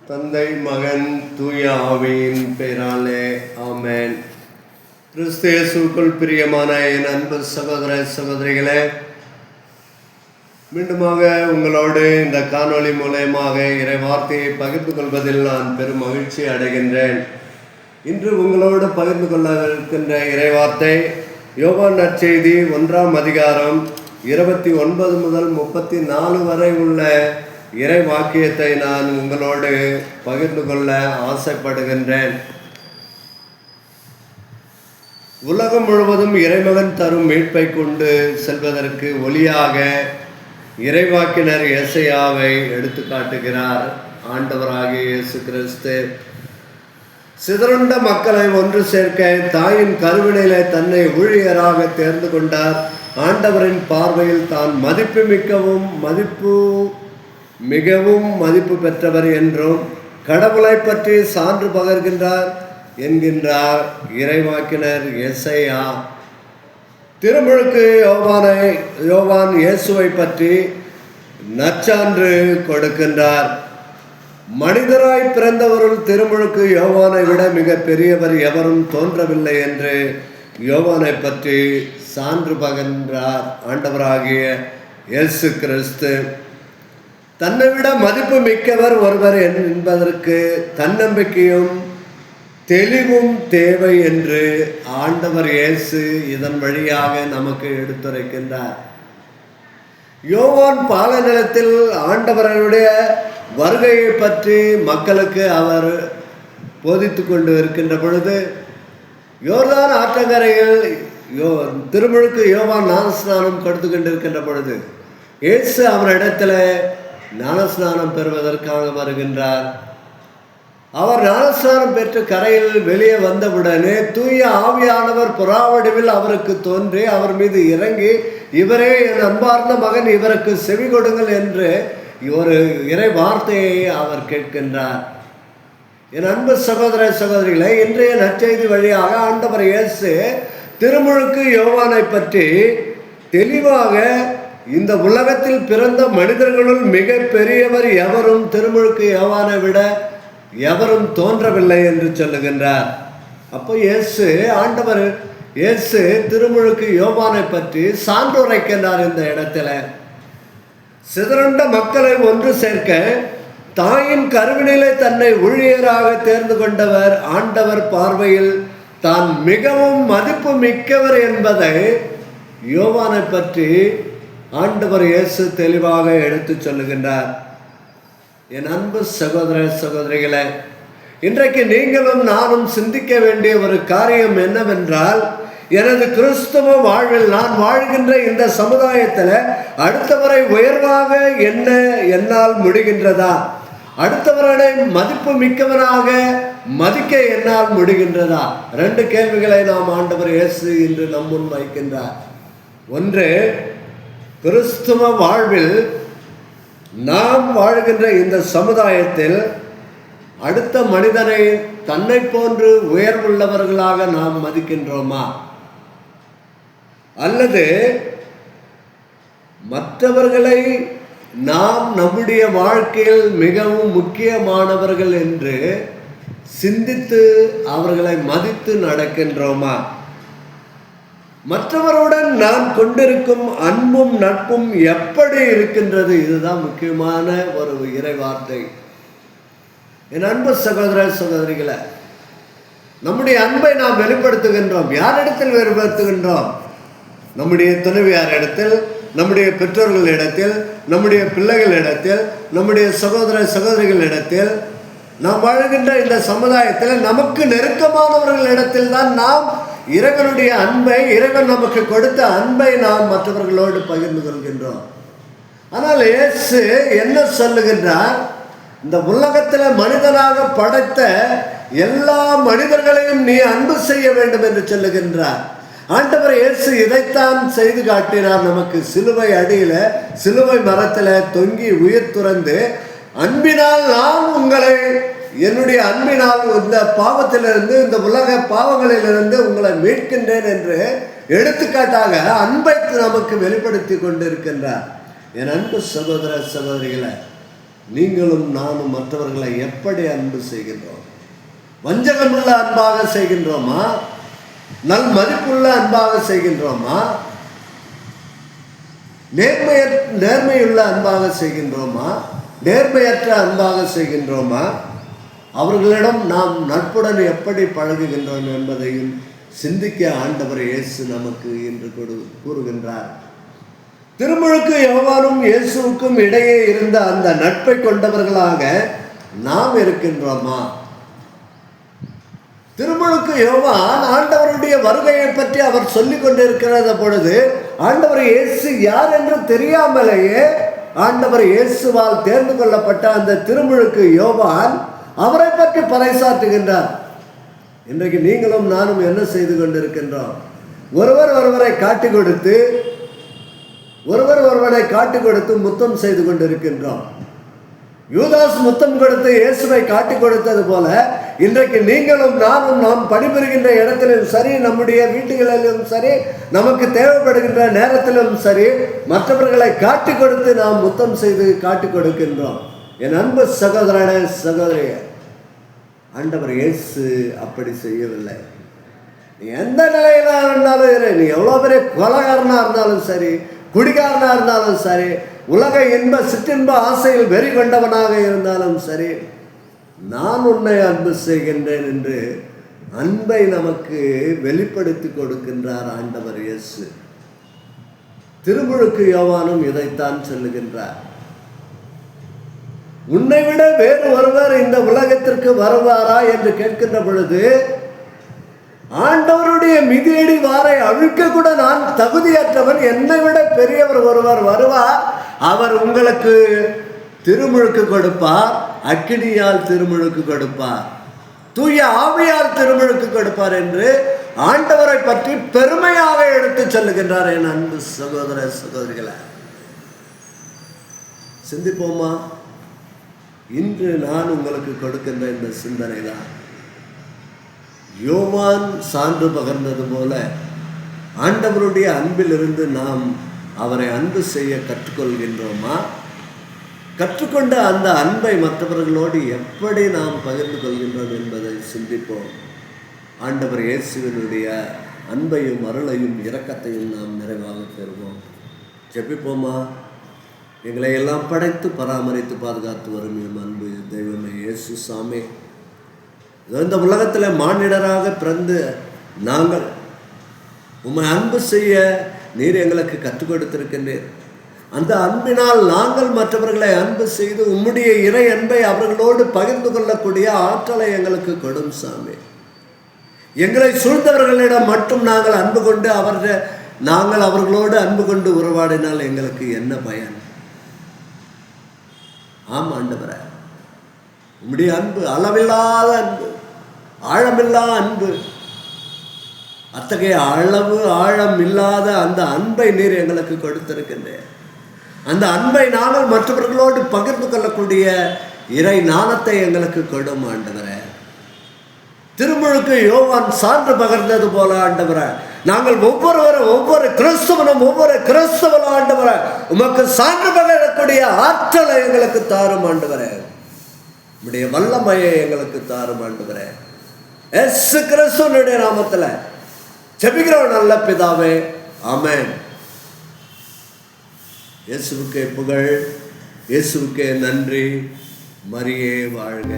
தந்தை, மகன், தூய ஆவியின் பெயராலே ஆமென். கிறிஸ்து இயேசுவுக்குள் பிரியமான என் அன்பு சகோதர சகோதரிகளே, மீண்டுமாக உங்களோடு இந்த காணொளி மூலமாக இறை வார்த்தையை பகிர்ந்து கொள்வதில் நான் பெரும் மகிழ்ச்சி அடைகின்றேன். இன்று உங்களோடு பகிர்ந்து கொள்ள இருக்கின்ற இறை வார்த்தை யோவான் நற்செய்தி 1ஆம் அதிகாரம் 29 முதல் 34 வரை உள்ள இறை வாக்கியத்தை நான் உங்களோடு பகிர்ந்து கொள்ள ஆசைப்படுகின்றேன். உலகம் முழுவதும் இறைமகன் தரும் மீட்பை கொண்டு செல்வதற்கு ஒளியாக இறைவாக்கினர் எசையாவை எடுத்து காட்டுகிறார் ஆண்டவராகிய இயேசு கிறிஸ்து. சிதறுண்ட மக்களை ஒன்று சேர்க்க தாயின் கருவினையிலே தன்னை ஊழியராக தேர்ந்து கொண்டார். ஆண்டவரின் பார்வையில் தான் மிகவும் மதிப்பு பெற்றவர் என்றும் கடவுளை பற்றி சான்று பகர்கின்றார் என்கின்றார் இறைவாக்கினர் எசையா. திருமுழுக்கு யோவான் இயேசுவை பற்றி நற்சான்று கொடுக்கின்றார். மனிதராய் பிறந்தவருள் திருமுழுக்கு யோவானை விட மிக பெரியவர் எவரும் தோன்றவில்லை என்று யோவானை பற்றி சான்று பகர்கின்றார் ஆண்டவராகிய இயேசு கிறிஸ்து. தன்னை விட மதிப்பு மிக்கவர் ஒருவர் என்பதற்கு தன்னம்பிக்கையும் தெளிவும் தேவை என்று ஆண்டவர் இயேசு இதன் வழியாக நமக்கு எடுத்துரைக்கின்றார். யோவான் பாலைநிலத்தில் ஆண்டவருடைய வருகையை பற்றி மக்களுக்கு அவர் போதித்து கொண்டு இருக்கின்ற பொழுது, யோர்தான் ஆற்றங்கரையில் திருமுழுக்கு யோவான் ஞானஸ்நானம் கொடுத்து கொண்டிருக்கின்ற பொழுது இயேசு அவரிடத்தில் ஞானஸ்நானம் பெறுவதற்காக வருகின்றார். அவர் ஞானஸ்நானம் பெற்று கரையில் வெளியே வந்தவுடனே தூய ஆவியானவர் புறாவடிவில் அவருக்கு தோன்றி அவர் மீது இறங்கி, இவரே என் அன்பார்ந்த மகன், இவருக்கு செவி கொடுங்கள் என்று ஒரு இறை வார்த்தையை அவர் கேட்கின்றார். என் அன்பு சகோதர சகோதரிகளை, இன்றைய நற்செய்தி வழியாக ஆண்டவர் இயேசு திருமுழுக்கு யோவானை பற்றி தெளிவாக இந்த உலகத்தில் பிறந்த மனிதர்களுள் மிக பெரியவர் எவரும் திருமுழுக்கு யோவானை விட எவரும் தோன்றவில்லை என்று சொல்லுகின்றார். அப்போ ஆண்டவர் இயேசு திருமுழுக்கு யோவானை பற்றி சான்றுரைக்கின்றார். இந்த இடத்துல சிதறுண்ட மக்களை ஒன்று சேர்க்க தாயின் கருவினிலே தன்னை ஊழியராக தேர்ந்து கொண்டவர் ஆண்டவர் பார்வையில் தான் மிகவும் மதிப்பு மிக்கவர் என்பதை யோவானை பற்றி ஆண்டவர் இயேசு தெளிவாக எடுத்து சொல்லுகின்றார். என் அன்பு சகோதர சகோதரிகளே, இன்றைக்கு நீங்களும் நானும் சிந்திக்க வேண்டிய ஒரு காரியம் என்னவென்றால், எனது கிறிஸ்துவ வாழ்வில் நான் வாழ்கின்ற இந்த சமுதாயத்தில் அடுத்தவரை உயர்வாக என்னால் முடிகின்றதா? அடுத்தவரை மதிப்பு மிக்கவனாக மதிக்க என்னால் முடிகின்றதா? 2 கேள்விகளை நாம் ஆண்டவர் இயேசு இன்று நம் முன் வைக்கின்றார். ஒன்று, கிறிஸ்துவ வாழ்வில் நாம் வாழ்கின்ற இந்த சமுதாயத்தில் அடுத்த மனிதனை தன்னை போன்று உயர்வுள்ளவர்களாக நாம் மதிக்கின்றோமா? அல்லது மற்றவர்களை நாம் நம்முடைய வாழ்க்கையில் மிகவும் முக்கியமானவர்கள் என்று சிந்தித்து அவர்களை மதித்து நடக்கின்றோமா? மற்றவருடன் நான் கொண்டிருக்கும் அன்பும் நட்பும் எப்படி இருக்கின்றது? இதுதான் முக்கியமான ஒரு இறை வார்த்தை. என் அன்பு சகோதர சகோதரிகளை, நம்முடைய அன்பை நாம் வெளிப்படுத்துகின்றோம். யாரிடத்தில் வெளிப்படுத்துகின்றோம்? நம்முடைய துணைவியாரிடத்தில், நம்முடைய பெற்றோர்களிடத்தில், நம்முடைய பிள்ளைகளிடத்தில், நம்முடைய சகோதர சகோதரிகளிடத்தில், நாம் வாழ்கின்ற இந்த சமுதாயத்தில் நமக்கு நெருக்கமானவர்களிடத்தில் தான் நாம் இறைவனுடைய அன்பை, இறைவன் நமக்கு கொடுத்த அன்பை நாம் மற்றவர்களோடு பகிர்ந்து கொள்கின்றோம். ஆனால் இயேசு என்ன சொல்லுகின்றார்? இந்த உலகத்தில் மனிதனாக படைத்த எல்லா மனிதர்களையும் நீ அன்பு செய்ய வேண்டும் என்று சொல்லுகின்றார். ஆண்டவர் இயேசு இதைத்தான் செய்து காட்டினார் நமக்கு. சிலுவை அடியில, சிலுவை மரத்தில் தொங்கி உயிர் துறந்து, அன்பினால் நான் உங்களை, என்னுடைய அன்பினால் இந்த பாவத்திலிருந்து, இந்த உலக பாவங்களிலிருந்து உங்களை மீட்கின்றேன் என்று எடுத்துக்காட்டாக அன்பை நமக்கு வெளிப்படுத்தி கொண்டிருக்கின்றார். என் அன்பு சகோதர சகோதரிகளை, நீங்களும் நானும் மற்றவர்களை எப்படி அன்பு செய்கின்றோம்? வஞ்சகமுள்ள அன்பாக செய்கின்றோமா? நல் மதிப்புள்ள அன்பாக செய்கின்றோமா? நேர்மையுள்ள அன்பாக செய்கின்றோமா? நேர்மையற்ற அன்பாக செய்கின்றோமா? அவர்களிடம் நாம் நட்புடன் எப்படி பழகுகின்றோம் என்பதையும் சிந்திக்க ஆண்டவர் இயேசு நமக்கு இன்று கூறுகின்றார். திருமுழுக்கு யோவானும் இயேசுவுக்கும் இடையே இருந்த அந்த நட்பை கொண்டவர்களாக நாம் இருக்கின்றோமா? திருமுழுக்கு யோவான் ஆண்டவருடைய வருகையை பற்றி அவர் சொல்லிக் கொண்டிருக்கிற பொழுது ஆண்டவர் இயேசு யார் என்று தெரியாமலேயே ஆண்டவர் இயேசுவால் தேர்ந்து கொள்ளப்பட்ட அந்த திருமுழுக்கு யோவான் அவரை பற்றி பறைசாற்றுகின்றார். இன்றைக்கு நீங்களும் நானும் என்ன செய்து கொண்டிருக்கின்றோம்? ஒருவரை காட்டி கொடுத்து ஒருவரை காட்டி கொடுத்து முத்தம் செய்து கொண்டிருக்கின்றோம். யூதாஸ் முத்தம் கொடுத்து இயேசுவை காட்டி கொடுத்தது போல இன்றைக்கு நீங்களும் நானும் நாம் பணிபுரிகின்ற இடத்திலும் சரி, நம்முடைய வீட்டுகளிலும் சரி, நமக்கு தேவைப்படுகின்ற நேரத்திலும் சரி, மற்றவர்களை காட்டி கொடுத்து நாம் முத்தம் செய்து காட்டி கொடுக்கின்றோம். என் அன்பு சகோதரனே, சகோதரிய, ஆண்டவர் இயேசு அப்படி செய்யவில்லை. நீ எந்த நிலையில இருந்தாலும் இரு, நீ எவ்வளோ பெரிய கொலைகாரனா இருந்தாலும் சரி, குடிகாரனா இருந்தாலும் சரி, உலக இன்ப சிற்றின்ப ஆசையில் வெறி கொண்டவனாக இருந்தாலும் சரி, நான் உன்னை அன்பு செய்கின்றேன் என்று அன்பை நமக்கு வெளிப்படுத்தி கொடுக்கின்றார் ஆண்டவர் இயேசு. திருமுழுக்கு யோவானும் இதைத்தான் சொல்லுகின்றார். உன்னை விட வேறு ஒருவர் இந்த உலகத்திற்கு வருவாரா என்று கேட்கின்ற பொழுது, ஆண்டவருடைய மிதியடி வாரை அழுக்க கூட நான் தகுதியற்றவன், என்னை விட பெரியவர் ஒருவர் வருவார், அவர் உங்களுக்கு திருமுழுக்கு கொடுப்பார், அக்கினியால் திருமுழுக்கு கொடுப்பார், தூய ஆவியால் திருமுழுக்கு கொடுப்பார் என்று ஆண்டவரை பற்றி பெருமையாக எடுத்து சொல்லுகின்றார். என் அன்பு சகோதர சகோதரிகளை, சிந்திப்போமா? இன்று நான் உங்களுக்கு கொடுக்கின்ற இந்த சிந்தனை தான். யோவான் சான்று பகர்ந்தது போல ஆண்டவருடைய அன்பிலிருந்து நாம் அவரை அன்பு செய்ய கற்றுக்கொள்கின்றோமா? கற்றுக்கொண்ட அந்த அன்பை மற்றவர்களோடு எப்படி நாம் பகிர்ந்து கொள்கின்றோம் என்பதை சிந்திப்போம். ஆண்டவர் இயேசுவினுடைய அன்பையும் அருளையும் இரக்கத்தையும் நாம் நிறைவாக பெறுவோம். ஜெபிப்போமா? எங்களை எல்லாம் படைத்து பராமரித்து பாதுகாத்து வரும் என் அன்பு தெய்வமே இயேசு சாமி, இந்த உலகத்தில் மானிடராக பிறந்து நாங்கள் உம்மை அன்பு செய்ய நீர் எங்களுக்கு கற்றுக் கொடுத்திருக்கின்றீர். அந்த அன்பினால் நாங்கள் மற்றவர்களை அன்பு செய்து உம்முடைய இறை அன்பை அவர்களோடு பகிர்ந்து கொள்ளக்கூடிய ஆற்றலை எங்களுக்கு கொடும் சாமி. எங்களை சூழ்ந்தவர்களிடம் மட்டும் நாங்கள் அன்பு கொண்டு நாங்கள் அவர்களோடு அன்பு கொண்டு உறவாடினால் எங்களுக்கு என்ன பயன்? ஆம் ஆண்டவரே, உம்முடைய அன்பு அளவில்லாத அன்பு, ஆழமில்லா அன்பு, அத்தகைய அளவு ஆழம் இல்லாத அந்த அன்பை நீர் எங்களுக்கு கொடுத்திருக்கின்றேன். அந்த அன்பை நாங்கள் மற்றவர்களோடு பகிர்ந்து கொள்ளக்கூடிய இறை ஞானத்தை எங்களுக்கு கொடும் ஆண்டவரே. திருமுழுக்கு யோவான் சான்று பகர்ந்தது போல ஆண்டவரே, நாங்கள் ஒவ்வொரு கிறிஸ்தவனும் ஆண்டவரே உமக்கு சான்று பகரக்கூடிய ஆற்றலை எங்களுக்கு தாரும் ஆண்டவரே. உம்முடைய வல்லமையை எங்களுக்கு தாரும் ஆண்டவரே. இயேசு கிறிஸ்துவினுடைய நாமத்தில் ஜெபிக்கிறோம் நல்ல பிதாவே, ஆமென். இயேசுவுக்கே புகழ், இயேசுவுக்கே நன்றி. மரியே வாழ்க.